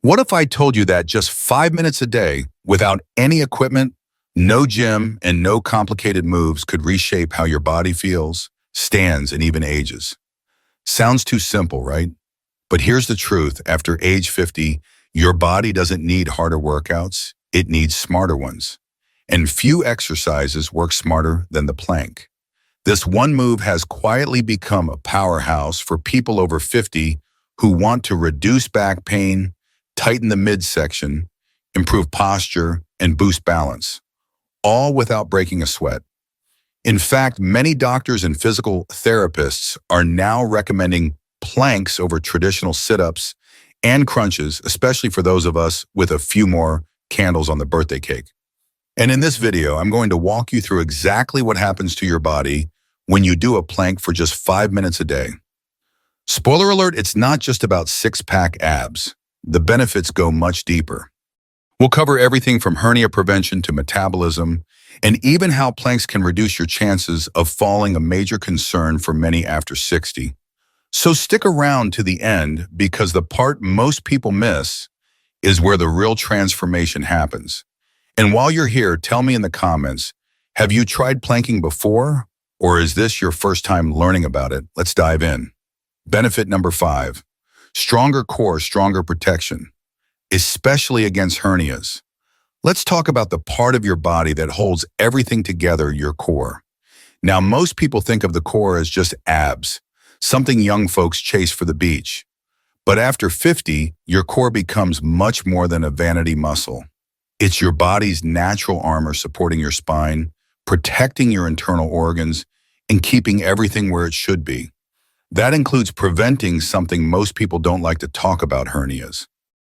What if I told you that just 5 minutes a day, without any equipment, no gym, and no complicated moves could reshape how your body feels, stands, and even ages? Sounds too simple, right? But here's the truth. After age 50, your body doesn't need harder workouts. It needs smarter ones. And few exercises work smarter than the plank. This one move has quietly become a powerhouse for people over 50 who want to reduce back pain, tighten the midsection, improve posture, and boost balance, all without breaking a sweat. In fact, many doctors and physical therapists are now recommending planks over traditional sit-ups and crunches, especially for those of us with a few more candles on the birthday cake. And in this video, I'm going to walk you through exactly what happens to your body when you do a plank for just 5 minutes a day. Spoiler alert, it's not just about six-pack abs. The benefits go much deeper. We'll cover everything from hernia prevention to metabolism, and even how planks can reduce your chances of falling, a major concern for many after 60. So stick around to the end, because the part most people miss is where the real transformation happens. And while you're here, tell me in the comments, have you tried planking before, or is this your first time learning about it? Let's dive in. Benefit number 5, stronger core, stronger protection, especially against hernias. Let's talk about the part of your body that holds everything together, your core. Now, most people think of the core as just abs, something young folks chase for the beach. But after 50, your core becomes much more than a vanity muscle. It's your body's natural armor supporting your spine, protecting your internal organs, and keeping everything where it should be. That includes preventing something most people don't like to talk about: hernias.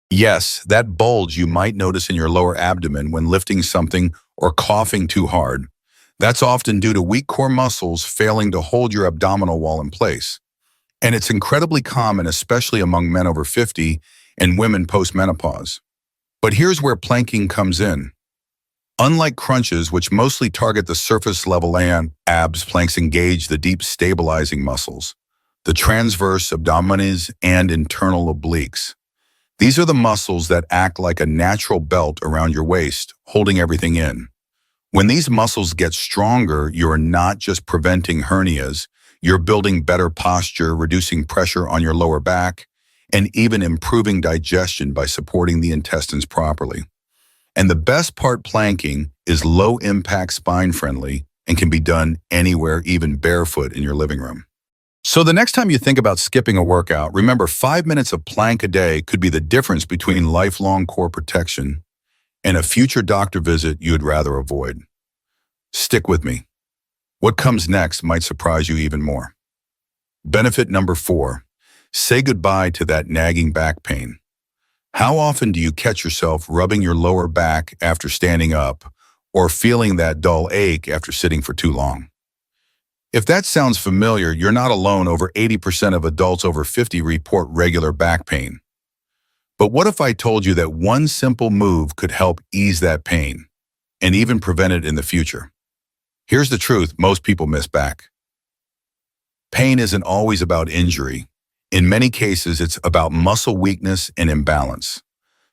Yes, that bulge you might notice in your lower abdomen when lifting something or coughing too hard. That's often due to weak core muscles failing to hold your abdominal wall in place. And it's incredibly common, especially among men over 50 and women post-menopause. But here's where planking comes in. Unlike crunches, which mostly target the surface level abs, planks engage the deep stabilizing muscles, the transverse abdominis and internal obliques. These are the muscles that act like a natural belt around your waist, holding everything in. When these muscles get stronger, you're not just preventing hernias, you're building better posture, reducing pressure on your lower back, and even improving digestion by supporting the intestines properly. And the best part, planking is low-impact, spine-friendly, and can be done anywhere, even barefoot in your living room. So the next time you think about skipping a workout, remember 5 minutes of plank a day could be the difference between lifelong core protection and a future doctor visit you'd rather avoid. Stick with me. What comes next might surprise you even more. Benefit number 4, say goodbye to that nagging back pain. How often do you catch yourself rubbing your lower back after standing up, or feeling that dull ache after sitting for too long? If that sounds familiar, you're not alone. Over 80% of adults over 50 report regular back pain. But what if I told you that one simple move could help ease that pain and even prevent it in the future? Here's the truth most people miss back. Pain isn't always about injury. In many cases, it's about muscle weakness and imbalance.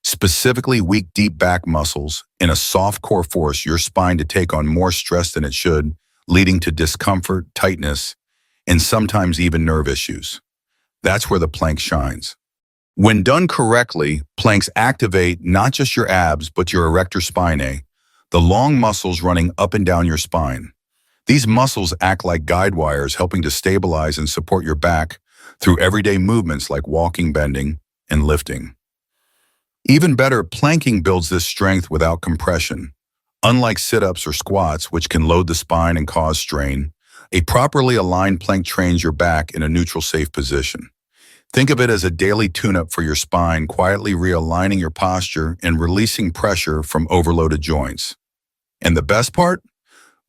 Specifically, weak deep back muscles in a soft core force your spine to take on more stress than it should, leading to discomfort, tightness, and sometimes even nerve issues. That's where the plank shines. When done correctly, planks activate not just your abs, but your erector spinae, the long muscles running up and down your spine. These muscles act like guide wires, helping to stabilize and support your back through everyday movements like walking, bending, and lifting. Even better, planking builds this strength without compression. Unlike sit-ups or squats, which can load the spine and cause strain, a properly aligned plank trains your back in a neutral, safe position. Think of it as a daily tune-up for your spine, quietly realigning your posture and releasing pressure from overloaded joints. And the best part?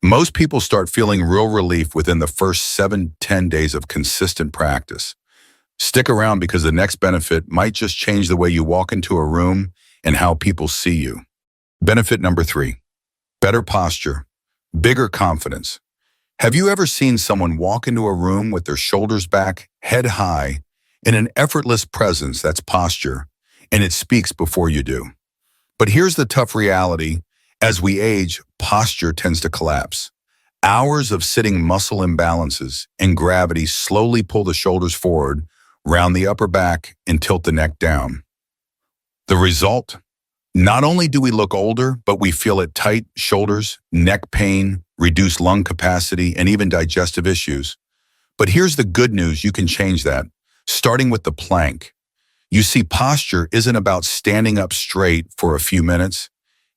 Most people start feeling real relief within the first 7-10 days of consistent practice. Stick around, because the next benefit might just change the way you walk into a room and how people see you. Benefit number 3. Better posture, bigger confidence. Have you ever seen someone walk into a room with their shoulders back, head high, in an effortless presence? That's posture. and it speaks before you do. But here's the tough reality. As we age, posture tends to collapse. Hours of sitting muscle imbalances and gravity slowly pull the shoulders forward, round the upper back, and tilt the neck down. The result? Not only do we look older, but we feel it tight shoulders, neck pain, reduced lung capacity, and even digestive issues. But here's the good news, you can change that. Starting with the plank. You see, posture isn't about standing up straight for a few minutes.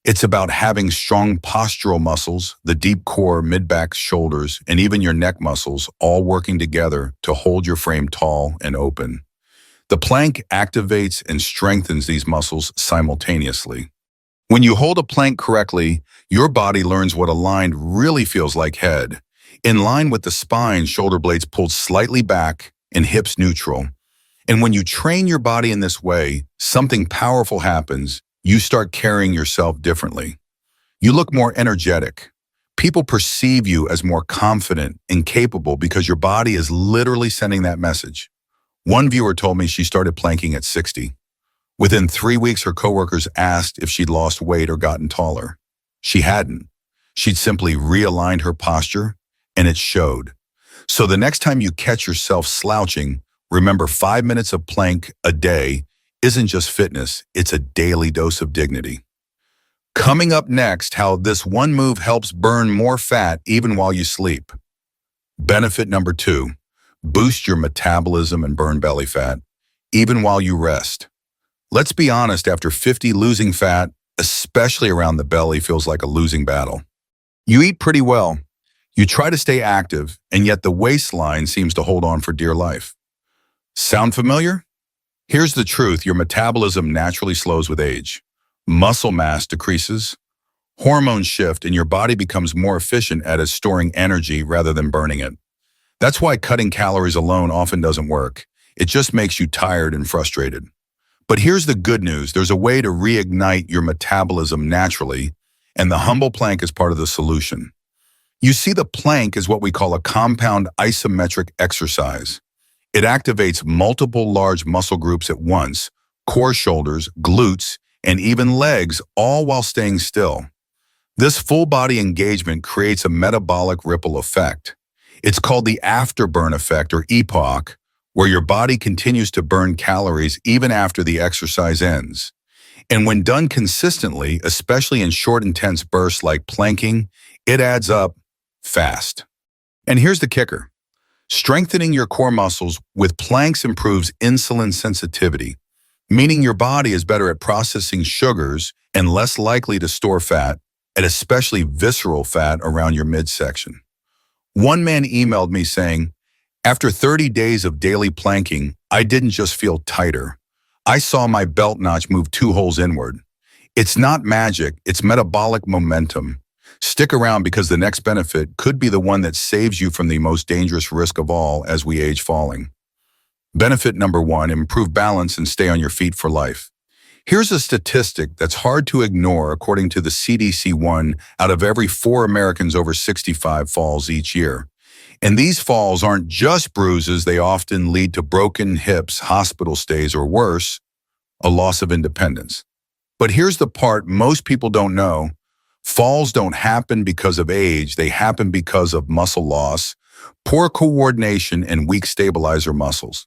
It's about having strong postural muscles, the deep core, mid-back, shoulders, and even your neck muscles all working together to hold your frame tall and open. The plank activates and strengthens these muscles simultaneously. When you hold a plank correctly, your body learns what aligned really feels like head. In line with the spine, shoulder blades pulled slightly back and hips neutral. And when you train your body in this way, something powerful happens. You start carrying yourself differently. You look more energetic. People perceive you as more confident and capable because your body is literally sending that message. One viewer told me she started planking at 60. Within 3 weeks, her coworkers asked if she'd lost weight or gotten taller. She hadn't. She'd simply realigned her posture, and it showed. So the next time you catch yourself slouching, remember 5 minutes of plank a day isn't just fitness, it's a daily dose of dignity. Coming up next, how this one move helps burn more fat even while you sleep. Benefit number 2. Boost your metabolism and burn belly fat, even while you rest. Let's be honest, after 50, losing fat, especially around the belly, feels like a losing battle. You eat pretty well. You try to stay active, and yet the waistline seems to hold on for dear life. Sound familiar? Here's the truth. Your metabolism naturally slows with age. Muscle mass decreases, hormones shift, and your body becomes more efficient at storing energy rather than burning it. That's why cutting calories alone often doesn't work. It just makes you tired and frustrated. But here's the good news. There's a way to reignite your metabolism naturally, and the humble plank is part of the solution. You see, the plank is what we call a compound isometric exercise. It activates multiple large muscle groups at once, core, shoulders, glutes, and even legs, all while staying still. This full body engagement creates a metabolic ripple effect. It's called the afterburn effect, or EPOC, where your body continues to burn calories even after the exercise ends. And when done consistently, especially in short, intense bursts like planking, it adds up fast. And here's the kicker. Strengthening your core muscles with planks improves insulin sensitivity, meaning your body is better at processing sugars and less likely to store fat, and especially visceral fat around your midsection. One man emailed me saying, "After 30 days of daily planking, I didn't just feel tighter. I saw my belt notch move 2 holes inward. It's not magic, it's metabolic momentum. Stick around because the next benefit could be the one that saves you from the most dangerous risk of all as we age, falling." Benefit number 1, improve balance and stay on your feet for life. Here's a statistic that's hard to ignore. According to the CDC, 1 out of every 4 Americans over 65 falls each year. And these falls aren't just bruises, they often lead to broken hips, hospital stays, or worse, a loss of independence. But here's the part most people don't know. Falls don't happen because of age, they happen because of muscle loss, poor coordination, and weak stabilizer muscles.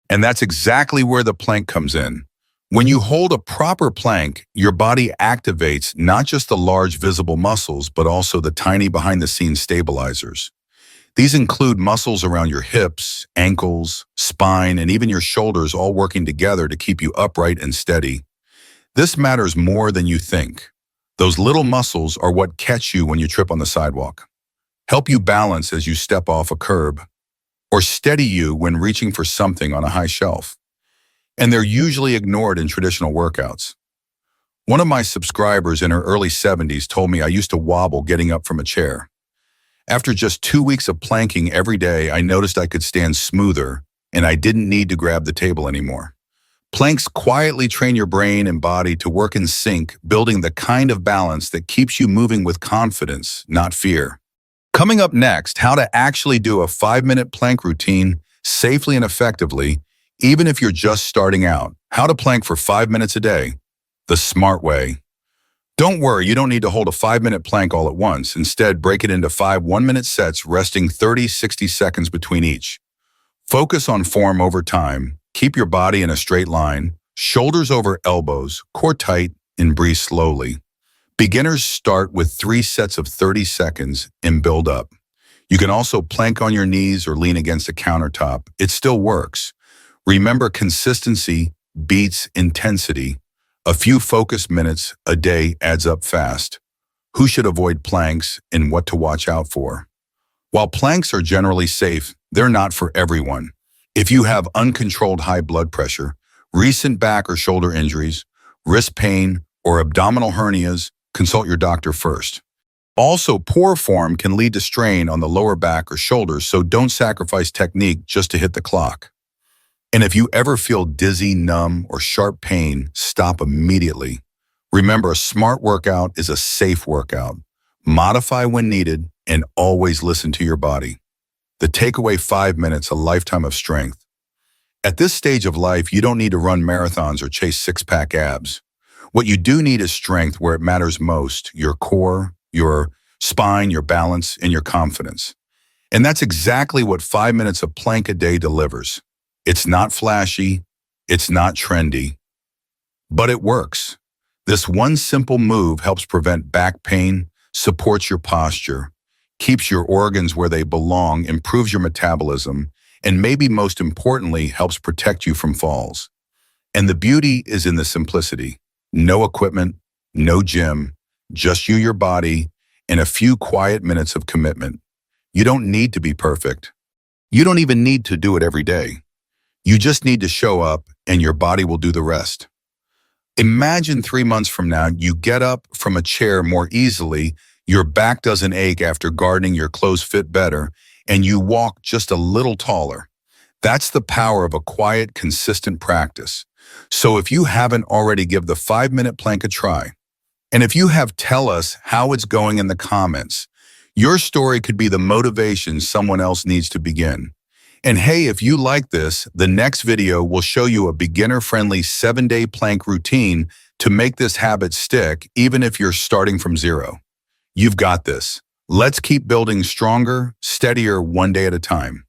And that's exactly where the plank comes in. When you hold a proper plank, your body activates not just the large visible muscles, but also the tiny behind-the-scenes stabilizers. These include muscles around your hips, ankles, spine, and even your shoulders, all working together to keep you upright and steady. This matters more than you think. Those little muscles are what catch you when you trip on the sidewalk, help you balance as you step off a curb, or steady you when reaching for something on a high shelf. And they're usually ignored in traditional workouts. One of my subscribers in her early 70s told me I used to wobble getting up from a chair. After just 2 weeks of planking every day, I noticed I could stand smoother and I didn't need to grab the table anymore. Planks quietly train your brain and body to work in sync, building the kind of balance that keeps you moving with confidence, not fear. Coming up next, how to actually do a 5-minute plank routine safely and effectively, Even if you're just starting out, how to plank for 5 minutes a day, the smart way. Don't worry, you don't need to hold a 5-minute plank all at once. Instead, break it into 5 1-minute sets, resting 30-60 seconds between each. Focus on form over time. Keep your body in a straight line, shoulders over elbows, core tight, and breathe slowly. Beginners start with 3 sets of 30 seconds and build up. You can also plank on your knees or lean against a countertop. It still works. Remember, consistency beats intensity. A few focused minutes a day adds up fast. Who should avoid planks and what to watch out for? While planks are generally safe, they're not for everyone. If you have uncontrolled high blood pressure, recent back or shoulder injuries, wrist pain, or abdominal hernias, consult your doctor first. Also, poor form can lead to strain on the lower back or shoulders, so don't sacrifice technique just to hit the clock. And if you ever feel dizzy, numb, or sharp pain, stop immediately. Remember, a smart workout is a safe workout. Modify when needed and always listen to your body. The takeaway: 5 minutes, a lifetime of strength. At this stage of life, you don't need to run marathons or chase six-pack abs. What you do need is strength where it matters most: your core, your spine, your balance, and your confidence. And that's exactly what 5 minutes of plank a day delivers. It's not flashy, it's not trendy, but it works. This one simple move helps prevent back pain, supports your posture, keeps your organs where they belong, improves your metabolism, and maybe most importantly, helps protect you from falls. And the beauty is in the simplicity. No equipment, no gym, just you, your body, and a few quiet minutes of commitment. You don't need to be perfect. You don't even need to do it every day. You just need to show up, and your body will do the rest. Imagine 3 months from now, you get up from a chair more easily, your back doesn't ache after gardening, your clothes fit better, and you walk just a little taller. That's the power of a quiet, consistent practice. So if you haven't already, give the 5-minute plank a try. And if you have, tell us how it's going in the comments. Your story could be the motivation someone else needs to begin. And hey, if you like this, the next video will show you a beginner-friendly 7-day plank routine to make this habit stick, even if you're starting from zero. You've got this. Let's keep building stronger, steadier, one day at a time.